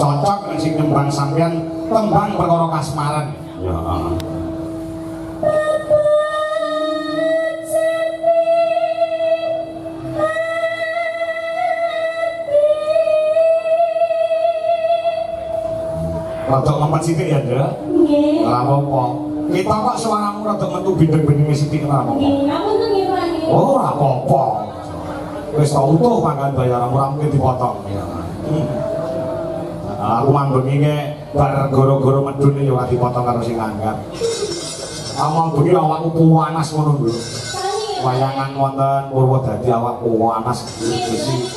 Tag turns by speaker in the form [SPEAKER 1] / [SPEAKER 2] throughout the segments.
[SPEAKER 1] cocok sing nyembang sampean tembang perkara kasmaran. Ya. Rada ngempet sithik ya, Nduk? Nggih. Ora apa-apa. Kita kok suaramu rada metu bindeng-bindeng sithik ora apa-apa.
[SPEAKER 2] Nggih, ngapunten nggih, Pak.
[SPEAKER 1] Oh, ora apa-apa. Wis tak utuh mangkan bayaran ora mungkin dipotong. Aku mambengi ke bar goro-goro medun yo ora dipotong karo sing angkat. Amang bengi awakku panas ngono lho. Wayangan wonten Purwodadi awakku panas besi.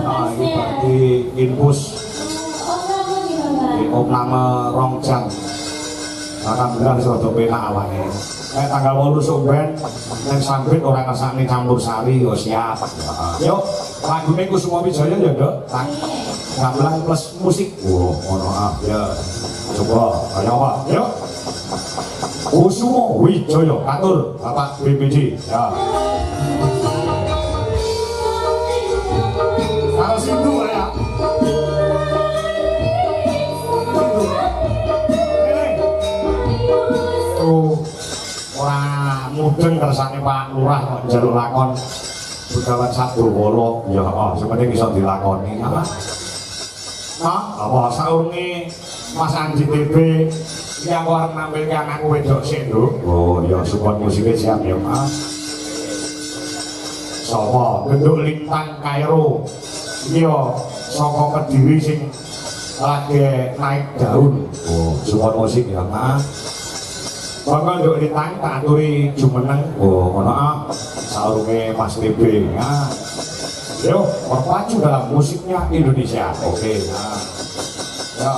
[SPEAKER 1] Ah, iki berarti infus. Nama Rongjang. Alhamdulillah wis rada penak awake. Nek tanggal 8 Sumben nek sambit ora ngersakne campur sari yo siap. Yo, lagune Kusuma Wijaya ya, Nduk. Gamelan plus musik. Oh, ngono ah ya. Coba kaya apa? Yo. Kusuma Wijaya katur Bapak BPD. Ya. Kalau sindu ya. Ora mudeng kersane Pak Lurah kok njaluk lakon Begawan Sadowala. Ya heeh, sementing iso dilakoni. Apa? Apa saurunge Mas Anji TB iki aku arep nampilke anakku wedok sik, Nduk. Oh, ya support musiknya siap ya, Mas. Sapa? Genduk Lintang Kairo. Iki yo saka Kediri sing lagi naik daun. Oh, support musik ya, Mas. Bangga nduk Lintang tak aturi jumeneng. Oh, ngono ah. Saurunge Mas TB. Nah. Yo, berpacu dalam musiknya Indonesia. Oke, nah. Ya.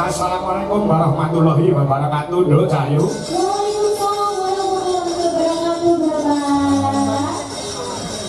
[SPEAKER 1] Assalamualaikum warahmatullahi wabarakatuh, Nduk Cahayu.
[SPEAKER 2] Waalaikumsalam warahmatullahi wabarakatuh, Bapak.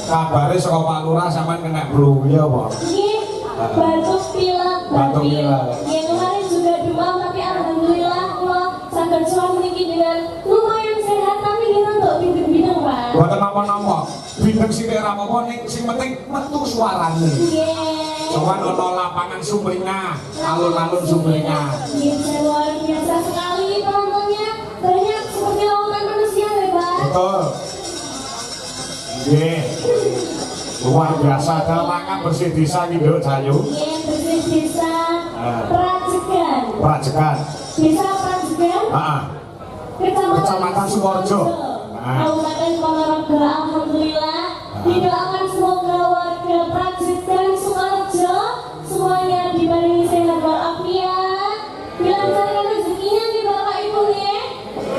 [SPEAKER 1] Kabare saka Pak Lurah sampean kena flu ya apa?
[SPEAKER 2] Nggih, batuk pilek.
[SPEAKER 1] Batuk pilek.
[SPEAKER 2] Ya kemarin juga demam tapi alhamdulillah kula saged sowan niki dengan lumayan sehat tapi kita untuk bindeng-bindeng, Pak.
[SPEAKER 1] Mboten napa-napa. Bindeng sithik ra apa-apa ning sing penting metu suarane.
[SPEAKER 2] Nggih.
[SPEAKER 1] Sowan ana lapangan Sumringah, alun-alun Sumringah.
[SPEAKER 2] Nggih, luar biasa sekali penontonnya. Banyak seperti lautan manusia ya, Pak.
[SPEAKER 1] Betul. Nggih. Luar biasa dalam rangka bersih desa iki, Nduk Cahayu.
[SPEAKER 2] Nggih, bersih desa Prajegan.
[SPEAKER 1] Prajegan.
[SPEAKER 2] Desa Prajegan.
[SPEAKER 1] Heeh. Kecamatan Sukorejo.
[SPEAKER 2] Kabupaten Ponorogo. Alhamdulillah. Didoakan semoga warga Prajegan Sukorejo semuanya dibarengi sehat walafiat, dilancarkan rezekinya nih Bapak Ibu ya.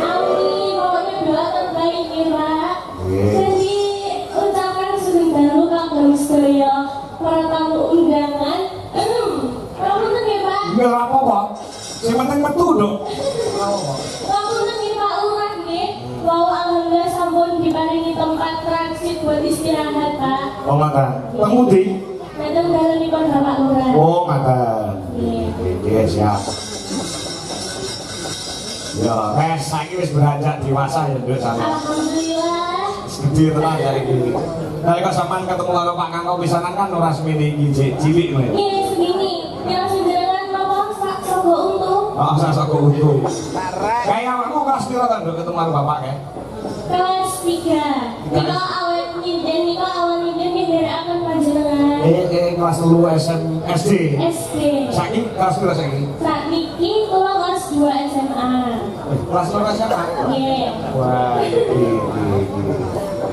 [SPEAKER 2] Amin. Pokoknya doa terbaik ya Pak. Dan diucapkan sering dalu kanggo sedaya para tamu undangan. Kapunten ya Pak.
[SPEAKER 1] Enggak apa-apa. Sing penting metu, Nduk.
[SPEAKER 2] Kapunten ya Pak Lurah nggih. Wow, alhamdulillah sampun diparingi tempat transit buat istirahat Pak.
[SPEAKER 1] Oh, makan. Pemudi.
[SPEAKER 2] Datang dalam ikon Bapak Lurah.
[SPEAKER 1] Oh, makan. Iya, siap. Ya, saiki wis beranjak dewasa ya, Nduk Cahayu.
[SPEAKER 2] Alhamdulillah.
[SPEAKER 1] Gede tenan ya iki. Nah, kok sampean ketemu karo Pak Kangko pisanan kan ora semene iki cilik lho.
[SPEAKER 2] Iya segini. Yang sederhana nopo sak sogo untung.
[SPEAKER 1] Oh, sak sogo untung. Kayak awakmu kelas piro ta, Nduk, ketemu karo bapak kae?
[SPEAKER 2] Kelas 3. Niko awet nyinden, niko awal nyinden ngendaraken panjenengan.
[SPEAKER 1] Kelas 3 SD.
[SPEAKER 2] SD.
[SPEAKER 1] Saiki kelas piro saiki?
[SPEAKER 2] Sakniki kula kelas 2 SMA.
[SPEAKER 1] Kelas 2 SMA.
[SPEAKER 2] Nggih.
[SPEAKER 1] Wah, iki.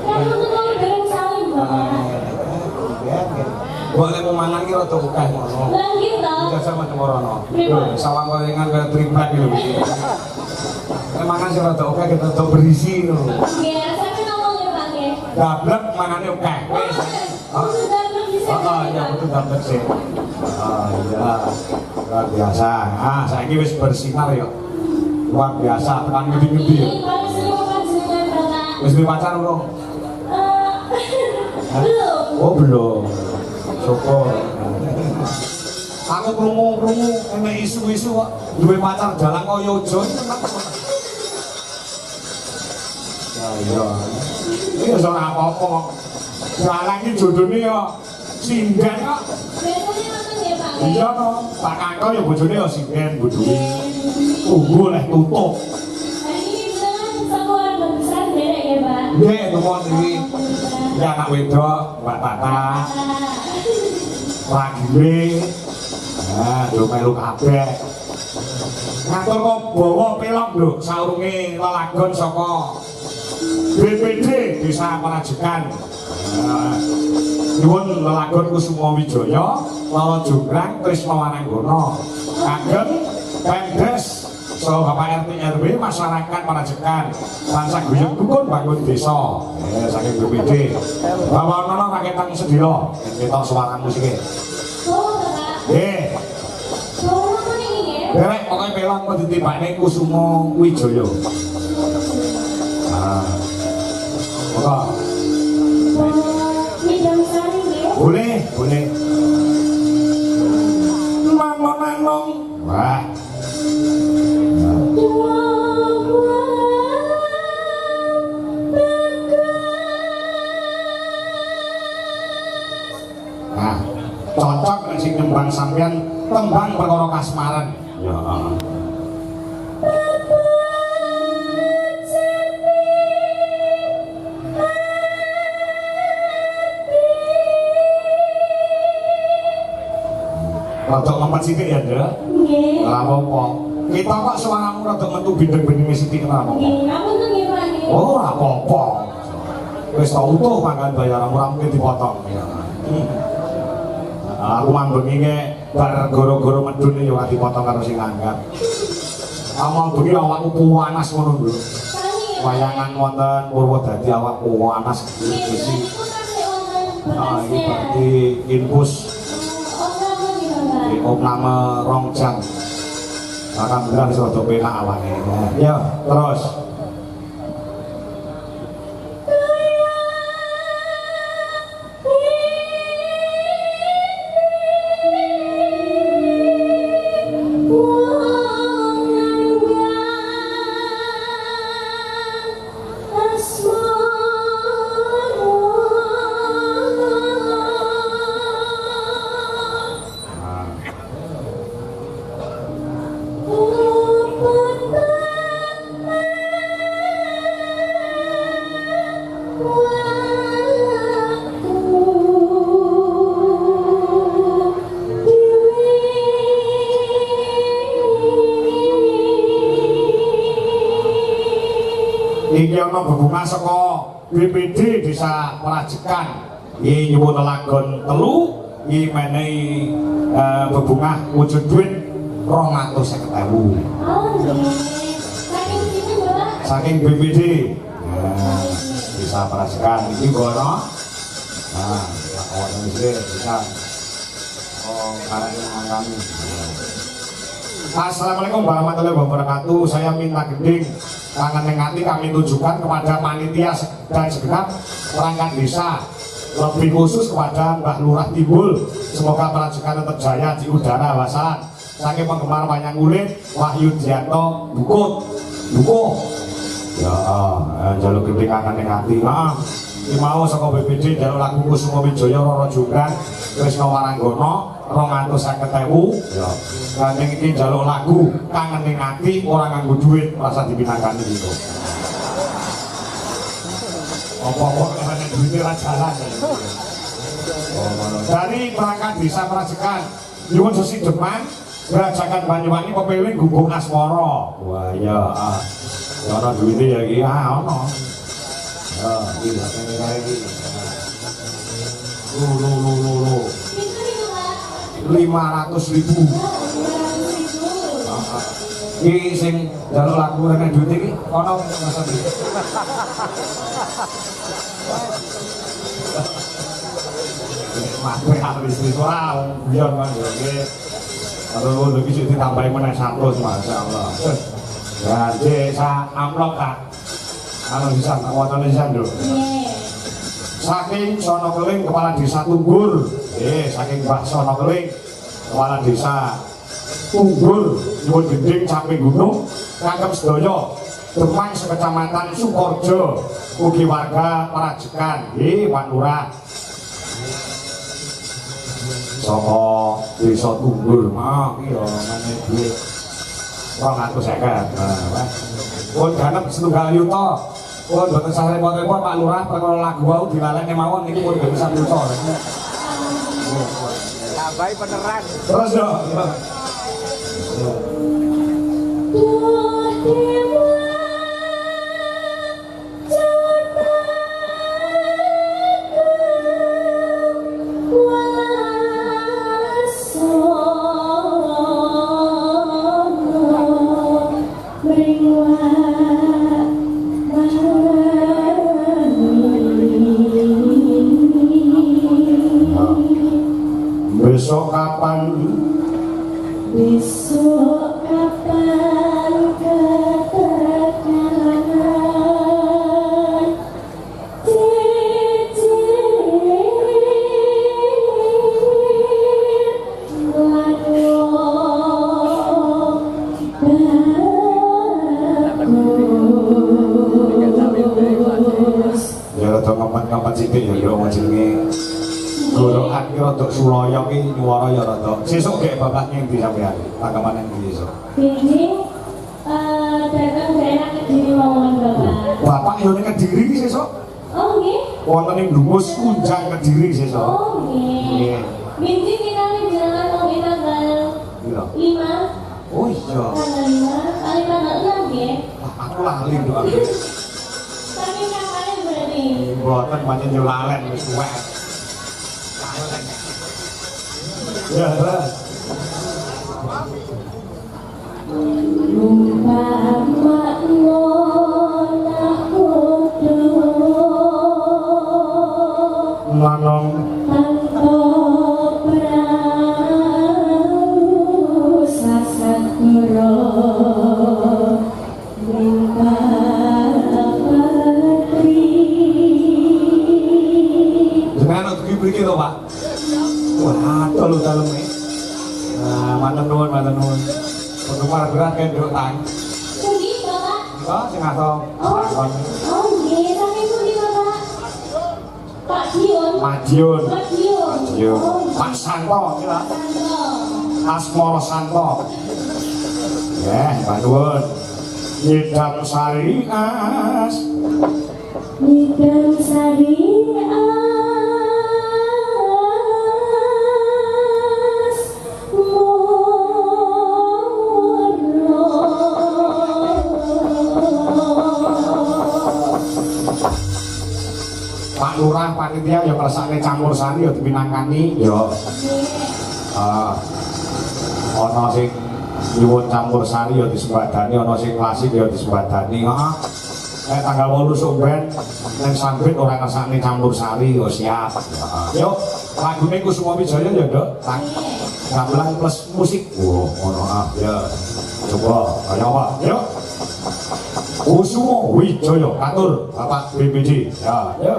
[SPEAKER 2] Kamu tuh mau bareng salim Bapak.
[SPEAKER 1] Boleh mau mangan ki rada akeh ngono.
[SPEAKER 2] Lah nggih to.
[SPEAKER 1] Jasa macam orono. Sawang gorengan kaya triplek lho. Nek mangan sing rada akeh kita berisi lho.
[SPEAKER 2] Nggih, rasane ngomong ya Pak nggih.
[SPEAKER 1] Dablek mangane akeh. Wis.
[SPEAKER 2] Kudu dablek di sini.
[SPEAKER 1] Ya betul dablek sih. Iya. Luar biasa. Saiki wis bersinar ya. Luar biasa, tekan ngendi-ngendi ya.
[SPEAKER 2] Paling sering panjenengan Bapak.
[SPEAKER 1] Wis duwe pacar belum?
[SPEAKER 2] Belum.
[SPEAKER 1] Oh belum. Syukur. Aku krungu-krungu enek isu-isu kok duwe pacar dalang kaya Ojo. Ya iya. Iki ora apa-apa kok. Dalang iki jodone yo sinden kok.
[SPEAKER 2] Biasanya ngoten ya Pak.
[SPEAKER 1] Iya to, Pak Kakak ya bojone ya sinden bodone. Tunggu leh tutup.
[SPEAKER 2] Nah ini dengan satuan besar derek ya Pak.
[SPEAKER 1] Nggih, nuwun iki. Ya anak wedok, Mbak Tata, Ragile. Do melu kabeh. Ngatur kok bawa pelok lho saurunge lelagon saka BPD Desa Parajekan. Nyuwun lelagon Kusuma Wijaya, Loro Jonggrang, Trisno Wananggana. Kagem Pemdes saha Bapak RT RW masyarakat Parajekan. Tansah guyub dukun bangun desa. Saking BPD. Bawa ana raketang sedina. Ketok suara musike.
[SPEAKER 2] Oh Bapak.
[SPEAKER 1] Nggih.
[SPEAKER 2] Oh ini ya.
[SPEAKER 1] Derek pokoknya pelong kok ditibakne Kusuma Wijaya. Apa?
[SPEAKER 2] Midang sari ya.
[SPEAKER 1] Boleh, boleh. Manong. Wah. Nah, cocok nek sing nyembang sampean tembang perkara kasmaran. Ya. Rada ngempet sithik ya, Ndra?
[SPEAKER 2] Nggih.
[SPEAKER 1] Ora apa-apa. Kita kok suaramu rada metu bindeng-bindeng sithik ora apa-apa.
[SPEAKER 2] Nggih, ngapunten nggih Pak nggih.
[SPEAKER 1] Oh, ora apa-apa. Wis tak utuh pangkat bayaran ora mungkin dipotong. Aku mambengi ke bar goro-goro medun yo ora dipotong karo sing anggap. Amang bengi awakku panas ngono lho.
[SPEAKER 2] Sani ya.
[SPEAKER 1] Wayangan wonten Purwodadi awakku panas
[SPEAKER 2] Nggih,
[SPEAKER 1] besi.
[SPEAKER 2] niku kan sik wonten
[SPEAKER 1] Nah, ini
[SPEAKER 2] bekasnya.
[SPEAKER 1] berarti infus
[SPEAKER 2] Oh, napa nggih Bapak?
[SPEAKER 1] opname rong jam. Alhamdulillah wis rada penak awake. Ya, terus. Iki ana bebunga saka BPD Desa Parajekan. Iki nyuwun lelagon telu, iki menehi bebungah wujud duit 250.000.
[SPEAKER 2] Oh, nggih. Saking sinten Bapak?
[SPEAKER 1] Saking BPD. Desa Parajekan iki gono. Nah, lakonan iki bisa. Oh, karek mangkani. Assalamualaikum warahmatullahi wabarakatuh. Saya minta gending tangan nengati kami tujukan kepada panitia dan segenap perangkat desa, lebih khusus kepada Mbah Lurah Timbul. Semoga Parajekan tetap jaya di udara. Wassalam. Saking penggemar wayang kulit Wahyu Dianto Bukut. Ya, jaluk gending tangan nengati. Iki mau saka BPD jaluk lagu Kusuma Wijaya Loro Jonggrang Trisno Wananggana 250.000. Ya. Kanjeng iki njaluk lagu kangen ning ati ora nganggo duit rasa dipinangkani gitu. Apa-apa kangen duit ora jalan. Dari perangkat desa Parajekan nyuwun sesi Demak Brajakan Banyuwangi pepiling gunggung asmara. Wah iya. Ana duwite ya iki ana. Ya, iki sakjane kae iki. Lu.
[SPEAKER 2] Pinten niku Pak?
[SPEAKER 1] 500.000. Iki sing jaluk lagu rene duit iki ana masa iki. Mati harus spiritual, biar mah ya. Aduh, lebih sih ditambahin mana 100, masya Allah. Ya, desa amplop kak. Anu bisa, kawasan bisa dulu. Saking Sono Keling kepala desa Tunggur, saking Mbak Sono Keling kepala desa Tunggur, nyuwun gending samping gunung, kagem sedaya Demang sekecamatan Sukorjo, ugi warga Parajekan, Pak Lurah. Saka desa Tunggur, iya ngene duit 250. Nah, pun ganep setunggal yuta. Pun boten sare repot-repot Pak Lurah perkara lagu wau dilalekne mawon niki pun boten sare yuta.
[SPEAKER 3] Tambahi beneran.
[SPEAKER 1] Terus yo. Besok kapan?
[SPEAKER 2] Besok kapan keterangan
[SPEAKER 1] ya rada ngapan-ngapan sithik ya yo jenenge gorokan ki rada sulaya ki nyuwara ya rada sesuk gek bapak ngendi sampean tanggapan nang ndi sesuk
[SPEAKER 2] ini datang daerah Kediri mawon
[SPEAKER 1] bapak yo ning Kediri ki sesuk
[SPEAKER 2] oh nggih
[SPEAKER 1] wonten ing Dungus Kunjang Kediri sesuk
[SPEAKER 2] oh nggih binti kita jalan mau tanggal 5
[SPEAKER 1] oh iya
[SPEAKER 2] tanggal 5 kali tanggal 6 nggih
[SPEAKER 1] aku lali doa
[SPEAKER 2] tapi kapan berarti
[SPEAKER 1] mboten pancen yo lalen wis tuwek ya
[SPEAKER 2] umpama ngonah
[SPEAKER 1] manong
[SPEAKER 2] tanpa perahu sasakura
[SPEAKER 1] jenengan untuk mriki to Pak wah telu daleme nah matur nuwun penggemar berat kan nduk tang
[SPEAKER 2] pundi Bapak?
[SPEAKER 1] oh sing asal
[SPEAKER 2] Oh nggih, tapi pundi Bapak? Pak Dion
[SPEAKER 1] Madiun
[SPEAKER 2] Madiun
[SPEAKER 1] Pak Santo kira
[SPEAKER 2] Santo
[SPEAKER 1] Asmoro Santo Pak nuwun Nyidam Sari As
[SPEAKER 2] Nyidam Sari As
[SPEAKER 1] Pak Lurah panitia ya kersane campur sari ya dipinangkani ya ana sing nyuwun campur sari ya disembadani ana sing klasik ya disembadani tanggal 8 Somben ning Sambit ora kersane campur sari ya siap yo lagune Kusuma Wijaya ya Nduk gamelan plus musik ngono ya coba kaya apa yo Kusuma Wijaya atur Bapak BPD ya yo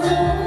[SPEAKER 2] Thank you.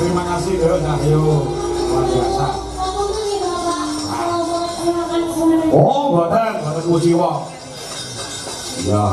[SPEAKER 1] Terima kasih Dok Cahyo, luar biasa. Oh, boten kuciwa. Ya,